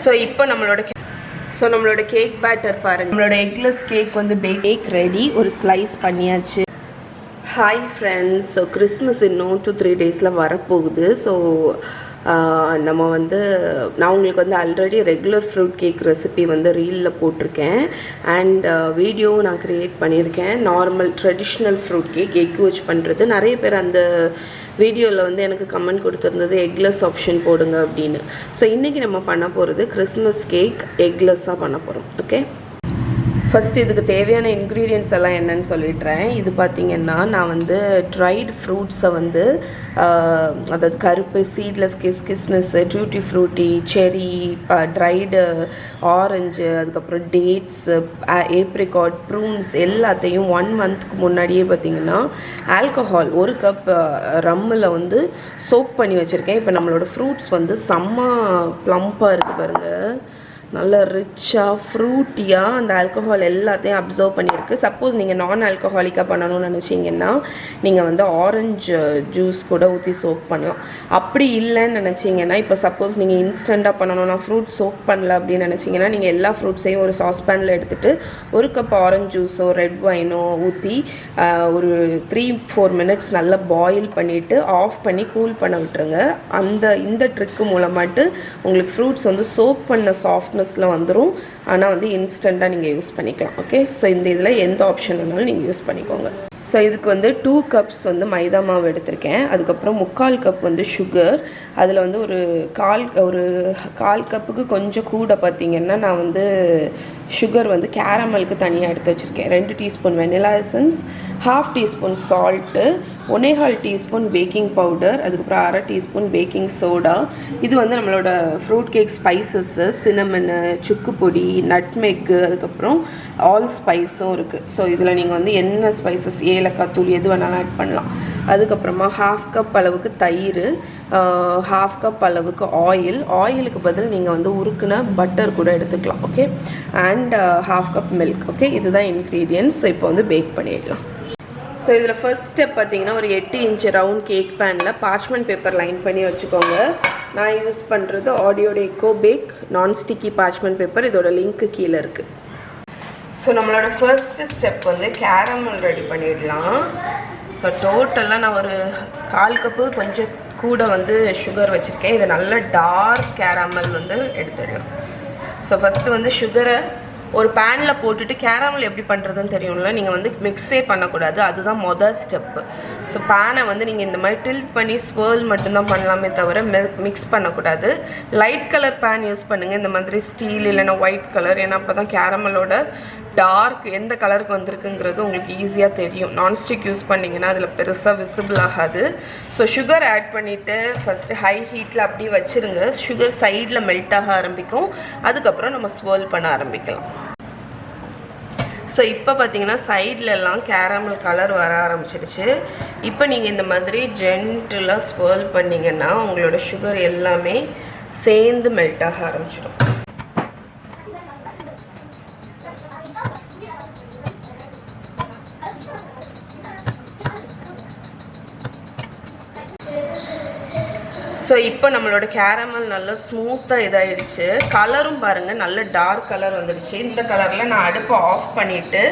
So இப்போ நம்மளோட cake batter பாருங்கள். நம்மளோட எக்லெஸ் கேக் வந்து பேக் ரெடி. ஒரு ஸ்லைஸ் பண்ணியாச்சு. Hi friends. ஸோ கிறிஸ்மஸ் இன்னும் 2-3 டேஸில் வரப்போகுது. ஸோ நம்ம வந்து நான் உங்களுக்கு வந்து already regular fruit cake recipe வந்து ரீலில் போட்டிருக்கேன். அண்ட் வீடியோவும் நான் க்ரியேட் பண்ணியிருக்கேன். Normal traditional fruit cake egg வச்சு பண்ணுறது. நிறைய பேர் அந்த வீடியோவில் வந்து எனக்கு கமெண்ட் கொடுத்துருந்தது எக்லெஸ் ஆப்ஷன் போடுங்க அப்படின்னு. ஸோ இன்றைக்கி நம்ம பண்ண போகிறது கிறிஸ்மஸ் கேக் எக்லெஸ்ஸாக பண்ண போகிறோம். ஓகே, ஃபஸ்ட்டு இதுக்கு தேவையான இன்க்ரீடியன்ட்ஸ் எல்லாம் என்னன்னு சொல்லிடுறேன். இது பார்த்திங்கன்னா நான் வந்து ட்ரைடு ஃப்ரூட்ஸை வந்து அதாவது கருப்பு சீட்லெஸ் கிஸ்மிஸ்ஸு, டூட்டி ஃப்ரூட்டி, செரி, ட்ரைடு ஆரஞ்சு, அதுக்கப்புறம் டேட்ஸு, ஏப்ரிகாட், ப்ரூன்ஸ் எல்லாத்தையும் 1 மந்த்துக்கு முன்னாடியே பார்த்திங்கன்னா ஆல்கஹால் 1 கப் ரம்மில் வந்து சோக் பண்ணி வச்சுருக்கேன். இப்போ நம்மளோட ஃப்ரூட்ஸ் வந்து செம்ம ப்ளம்பாக இருக்குது பாருங்கள். நல்ல ரிச்சாக ஃப்ரூட்டியாக அந்த ஆல்கஹால் எல்லாத்தையும் அப்சர்வ் பண்ணியிருக்கு. சப்போஸ் நீங்கள் நான் ஆல்கஹாலிக்காக பண்ணணும்னு நினச்சிங்கன்னா நீங்கள் வந்து ஆரஞ்சு ஜூஸ் கூட ஊற்றி சோக் பண்ணலாம். அப்படி இல்லைன்னு நினச்சிங்கன்னா, இப்போ சப்போஸ் நீங்கள் இன்ஸ்டண்ட்டாக பண்ணணும்னா ஃப்ரூட் சோக் பண்ணல அப்படின்னு நினச்சிங்கன்னா, நீங்கள் எல்லா ஃப்ரூட்ஸையும் ஒரு சாஸ்பேனில் எடுத்துகிட்டு 1 கப் ஆரஞ்சு ஜூஸோ ரெட் வைனோ ஊற்றி ஒரு 3-4 மினிட்ஸ் நல்லா பாயில் பண்ணிவிட்டு ஆஃப் பண்ணி கூல் பண்ண விட்டுருங்க. இந்த ட்ரிக்கு மூலமாட்டு உங்களுக்கு ஃப்ரூட்ஸ் வந்து சோக் பண்ண சாஃப்ட்னஸில் வந்துடும். ஆனால் வந்து இன்ஸ்டண்ட்டாக நீங்கள் யூஸ் பண்ணிக்கலாம். ஓகே, ஸோ இந்த இதில் எந்த ஆப்ஷன் வேணாலும் நீங்கள் யூஸ் பண்ணிக்கோங்க. ஸோ இதுக்கு வந்து 2 கப்ஸ் வந்து மைதா மாவு எடுத்திருக்கேன். அதுக்கப்புறம் 3/4 கப் வந்து சுகர். அதில் வந்து ஒரு கால் கப்புக்கு கொஞ்சம் கூட பார்த்திங்கன்னா நான் வந்து சுகர் வந்து கேரமலுக்கு தனியாக எடுத்து வச்சுருக்கேன். 2 teaspoon vanilla essence, 1/2 teaspoon salt, 1/4 teaspoon baking powder, அதுக்கப்புறம் 1/2 டீஸ்பூன் பேக்கிங் சோடா. இது வந்து நம்மளோட ஃப்ரூட் கேக் ஸ்பைசஸ்ஸு, சின்னமனு, சுக்கு பொடி, நட்மெக்கு, அதுக்கப்புறம் ஆல் ஸ்பைஸும் இருக்குது. ஸோ இதில் நீங்கள் வந்து என்ன ஸ்பைசஸ், ஏலக்காய் தூள் எது வேணாலும் ஆட் பண்ணலாம். அதுக்கப்புறமா 1/2 கப் அளவுக்கு தயிர், 1/2 கப் அளவுக்கு ஆயிலுக்கு பதில் நீங்கள் வந்து உருக்குன பட்டர் கூட எடுத்துக்கலாம். Okay, and 1/2 cup milk. Okay, இதுதான் இன்க்ரீடியன்ட்ஸ். ஸோ இப்போ வந்து பேக் பண்ணிடலாம். ஸோ இதில் ஃபர்ஸ்ட் ஸ்டெப் பார்த்திங்கன்னா ஒரு 8 இன்ச் ரவுண்ட் கேக் பேனில் பார்ச்மெண்ட் பேப்பர் லைன் பண்ணி வச்சுக்கோங்க. நான் யூஸ் பண்ணுறது ஆடியோட eco pack nonstick parchment paper. இதோட லிங்க்கு கீழே இருக்குது. ஸோ நம்மளோட ஃபர்ஸ்ட்டு ஸ்டெப் வந்து கேரமல் ரெடி பண்ணிடலாம். ஸோ டோட்டலாக நான் ஒரு 1/4 கப்பு கொஞ்சம் கூட வந்து சுகர் வச்சுருக்கேன். இது நல்ல டார்க் கேரமல் வந்து எடுத்துடலாம். ஸோ ஃபஸ்ட்டு வந்து சுகரை ஒரு பேனில் போட்டுட்டு, கேரமல் எப்படி பண்ணுறதுன்னு தெரியும்ல, நீங்கள் வந்து மிக்ஸே பண்ணக்கூடாது. அதுதான் மொதல் ஸ்டெப்பு. ஸோ பேனை வந்து நீங்கள் இந்த மாதிரி டில்ட் பண்ணி ஸ்வர்ல் மட்டும்தான் பண்ணலாமே தவிர மிக்ஸ் பண்ணக்கூடாது. லைட் கலர் பேன் யூஸ் பண்ணுங்கள், இந்த மாதிரி ஸ்டீல் இல்லைன்னா ஒயிட் கலர். ஏன்னா அப்போ தான் கேரமலோட டார்க் எந்த கலருக்கு வந்திருக்குங்கிறது உங்களுக்கு ஈஸியாக தெரியும். நான்ஸ்டிக் யூஸ் பண்ணிங்கன்னா அதில் பெருசாக விசிபிள் ஆகாது. ஸோ சுகர் ஆட் பண்ணிவிட்டு ஃபஸ்ட்டு ஹை ஹீட்டில் அப்படியே வச்சுருங்க. சுகர் சைடில் மெல்ட் ஆக ஆரம்பிக்கும். அதுக்கப்புறம் நம்ம ஸ்வர்ல் பண்ண ஆரம்பிக்கலாம். ஸோ இப்போ பார்த்தீங்கன்னா சைட்லலாம் கேரமல் கலர் வர ஆரம்பிச்சிடுச்சு. இப்போ நீங்கள் இந்த மாதிரி ஜென்டிலாக ஸ்வர்ல் பண்ணிங்கன்னா உங்களோட சுகர் எல்லாமே சேர்ந்து மெல்ட் ஆக ஆரம்பிச்சிடும். ஸோ இப்போ நம்மளோட கேரமல் நல்லா ஸ்மூத்தாக இதாகிடுச்சு. கலரும் பாருங்கள் நல்ல டார்க் கலர் வந்துடுச்சு. இந்த கலரில் நான் அடுப்பை ஆஃப் பண்ணிவிட்டு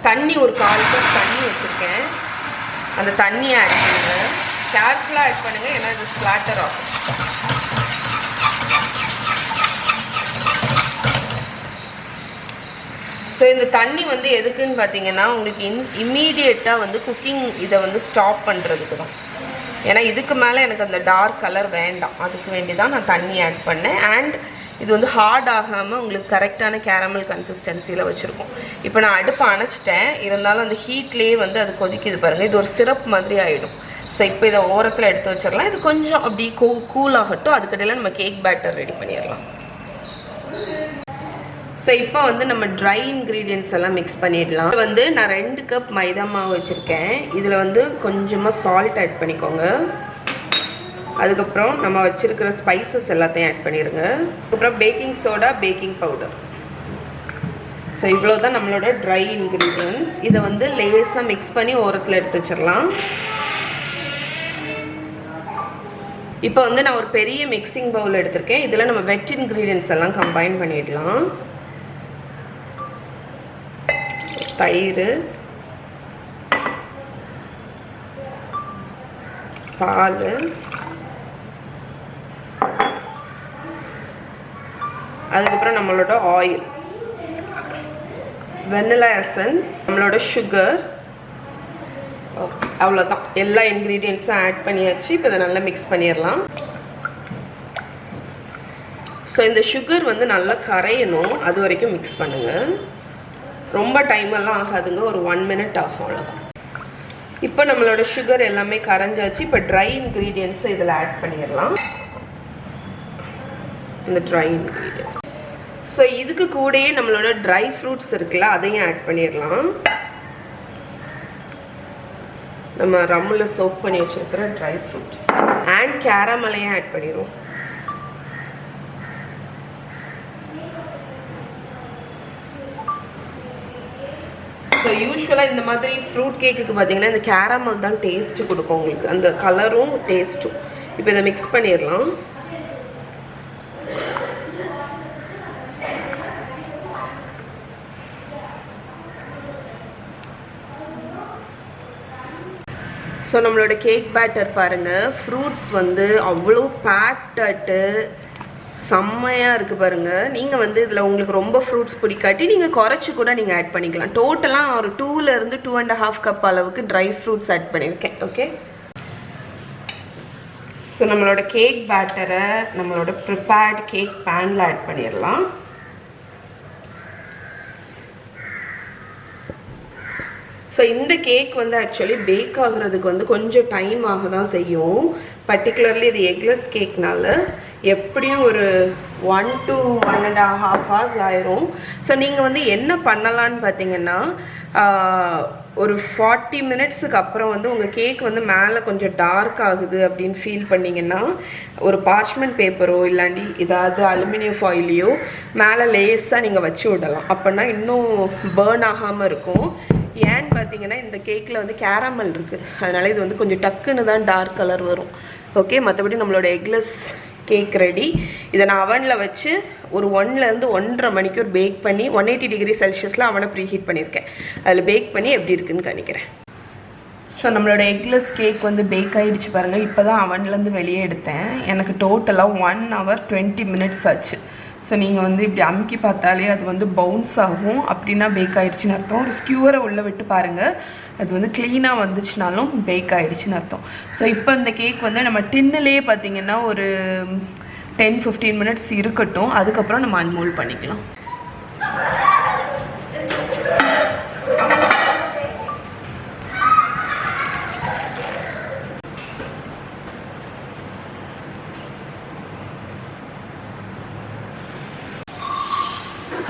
தண்ணி ஒரு 1/4 கப் தண்ணி வச்சுருக்கேன். அந்த தண்ணியை ஆட் பண்ணுங்கள். கேர்ஃபுல்லாக ஆட் பண்ணுங்கள், ஏன்னா இது ஸ்ப்ளாட்டர் ஆகும். ஸோ இந்த தண்ணி வந்து எதுக்குன்னு பார்த்தீங்கன்னா உங்களுக்கு இம்மீடியட்டாக வந்து குக்கிங் இதை வந்து ஸ்டாப் பண்ணுறதுக்கு தான். ஏன்னா இதுக்கு மேலே எனக்கு அந்த டார்க் கலர் வேண்டாம். அதுக்கு வேண்டி தான் நான் தண்ணி ஆட் பண்ணேன். அண்ட் இது வந்து ஹார்ட் ஆகாமல் உங்களுக்கு கரெக்டான கேரமல் கன்சிஸ்டன்சியில் வச்சுருக்கோம். இப்போ நான் அடுப்பை அணைச்சிட்டேன். இருந்தாலும் அந்த ஹீட்லேயே வந்து அது கொதிக்குது பாருங்கள். இது ஒரு சிரப் மாதிரி ஆகிடும். ஸோ இப்போ இதை ஓரத்தில் எடுத்து வச்சிடலாம். இது கொஞ்சம் அப்படி கூல் ஆகட்டும். அதுக்கிடையில் நம்ம கேக் பேட்டர் ரெடி பண்ணிடலாம். ஸோ இப்போ வந்து நம்ம ட்ரை இன்க்ரீடியன்ட்ஸ் எல்லாம் மிக்ஸ் பண்ணிடலாம். இது வந்து நான் 2 கப் மைதா மாவு வச்சுருக்கேன். இதில் வந்து கொஞ்சமாக சால்ட் ஆட் பண்ணிக்கோங்க. அதுக்கப்புறம் நம்ம வச்சுருக்கிற ஸ்பைசஸ் எல்லாத்தையும் ஆட் பண்ணிடுங்க. அதுக்கப்புறம் baking soda, baking powder. So இவ்வளோ தான் நம்மளோட ட்ரை இன்க்ரீடியன்ட்ஸ். இதை வந்து லேஸாக மிக்ஸ் பண்ணி ஓரத்தில் எடுத்து வச்சிடலாம். இப்போ வந்து நான் ஒரு பெரிய மிக்சிங் பவுல் எடுத்திருக்கேன். இதில் நம்ம வெட் இன்க்ரீடியன்ஸ் எல்லாம் கம்பைன் பண்ணிடலாம். தயிர், பால், அதுக்கப்புறம் நம்மளோட ஆயில், வெனிலா எசன்ஸ், நம்மளோட சுகர். அவ்வளோதான், எல்லா இன்க்ரீடியன்ஸும் ஆட் பண்ணியாச்சு. இப்போ இதை நல்லா மிக்ஸ் பண்ணிடலாம். ஸோ இந்த சுகர் வந்து நல்லா கரையணும், அது வரைக்கும் மிக்ஸ் பண்ணுங்கள். ரொம்ப டைமெல்லாம் ஆகாதுங்க, ஒரு 1 minute ஆகும், அவ்வளோதான். இப்போ நம்மளோட சுகர் எல்லாமே கரைஞ்சாச்சு. இப்போ ட்ரை இன்க்ரீடியன்ஸை இதில் ஆட் பண்ணிடலாம். இந்த ட்ரை இன்க்ரீடியன்ஸ். ஸோ இதுக்கு கூடயே நம்மளோட ட்ரை ஃப்ரூட்ஸ் இருக்குல்ல, அதையும் ஆட் பண்ணிடலாம். நம்ம ரம்மில் சோக் பண்ணி வச்சுருக்கிற ட்ரை ஃப்ரூட்ஸ் அண்ட் கேரமலையும் ஆட் பண்ணிடுவோம். ஸோ யூஸ்வலாக இந்த மாதிரி ஃப்ரூட் கேக்குக்கு பார்த்தீங்கன்னா இந்த கேரமல் தான் டேஸ்ட்டு கொடுக்கும் உங்களுக்கு, அந்த கலரும் டேஸ்ட்டும். இப்போ இதை மிக்ஸ் பண்ணிடலாம். ஸோ நம்மளோட கேக் பேட்டர் பாருங்கள், ஃப்ரூட்ஸ் வந்து அவ்வளோ பேக்டாட்டு செம்மையாக இருக்குது பாருங்கள். நீங்கள் வந்து இதில் உங்களுக்கு ரொம்ப ஃப்ரூட்ஸ் பிடிக்காட்டி நீங்கள் குறைச்சி கூட நீங்கள் ஆட் பண்ணிக்கலாம். டோட்டலாக ஒரு 2 to 2.5 கப் அளவுக்கு ட்ரை ஃப்ரூட்ஸ் ஆட் பண்ணியிருக்கேன். ஓகே, ஸோ நம்மளோட கேக் பேட்டரை நம்மளோட ப்ரிப்பேர்ட் கேக் பேனில் ஆட் பண்ணிடலாம். ஸோ இந்த கேக் வந்து ஆக்சுவலி பேக் ஆகுறதுக்கு வந்து கொஞ்சம் டைம் ஆக தான் செய்யும். பர்டிகுலர்லி இது எக்லெஸ் கேக்னால எப்படியும் ஒரு 1 to 1.5 hours ஆயிரும். ஸோ நீங்கள் வந்து என்ன பண்ணலான்னு பார்த்தீங்கன்னா, ஒரு 40 minutesக்கு அப்புறம் வந்து உங்கள் கேக் வந்து மேலே கொஞ்சம் டார்க் ஆகுது அப்படின்னு ஃபீல் பண்ணிங்கன்னா, ஒரு பார்ச்மெண்ட் பேப்பரோ இல்லாண்டி ஏதாவது அலுமினியம் ஃபாயிலையோ மேலே லேஸாக நீங்கள் வச்சு விடலாம். அப்படின்னா இன்னும் பேர்ன் ஆகாமல் இருக்கும். ஏன்னு பார்த்தீங்கன்னா இந்த கேக்கில் வந்து கேரமல் இருக்குது, அதனால் இது வந்து கொஞ்சம் டக்குன்னு தான் டார்க் கலர் வரும். ஓகே, மற்றபடி நம்மளோட எக்லெஸ் கேக் ரெடி. இதை நான் அவனில் வச்சு ஒரு 1 to 1.5 மணிக்கூர் பேக் பண்ணி 180 degree செல்சியஸில் அவனை ப்ரீஹீட் பண்ணியிருக்கேன். அதில் பேக் பண்ணி எப்படி இருக்குன்னு காணிக்கிறேன். ஸோ நம்மளோட எக்லெஸ் கேக் வந்து பேக் ஆகிடுச்சு பாருங்கள். இப்போ தான் அவன்லேருந்து வெளியே எடுத்தேன். எனக்கு டோட்டலாக 1 hour 20 minutes ஆச்சு. ஸோ நீங்கள் வந்து இப்படி அமுக்கி பார்த்தாலே அது வந்து பவுன்ஸ் ஆகும், அப்படின்னா பேக் ஆகிடுச்சின்னு அர்த்தம். ஒரு ஸ்கியூரை உள்ளே விட்டு பாருங்கள், அது வந்து க்ளீனாக வந்துச்சுனாலும் பேக் ஆகிடுச்சின்னு அர்த்தம். ஸோ இப்போ இந்த கேக் வந்து நம்ம டின்னிலே பார்த்திங்கன்னா ஒரு 10-15 minutes இருக்கட்டும், அதுக்கப்புறம் நம்ம அன்மோல்ட் பண்ணிக்கலாம்.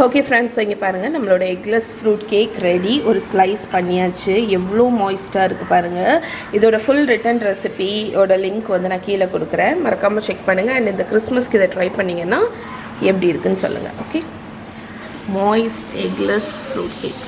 ஓகே ஃப்ரெண்ட்ஸ், இங்கே பாருங்கள் நம்மளோட எக்லெஸ் ஃப்ரூட் கேக் ரெடி. ஒரு ஸ்லைஸ் பண்ணியாச்சு, எவ்வளோ மாய்ஸ்ட்டாக இருக்குது பாருங்கள். இதோட ஃபுல் ரிட்டன் ரெசிபியோட லிங்க் வந்து நான் கீழே கொடுக்குறேன், மறக்காமல் செக் பண்ணுங்கள். அண்ட் இந்த கிறிஸ்மஸ்க்கு இதை ட்ரை பண்ணிங்கன்னா எப்படி இருக்குன்னு சொல்லுங்கள். Okay, moist eggless fruit cake.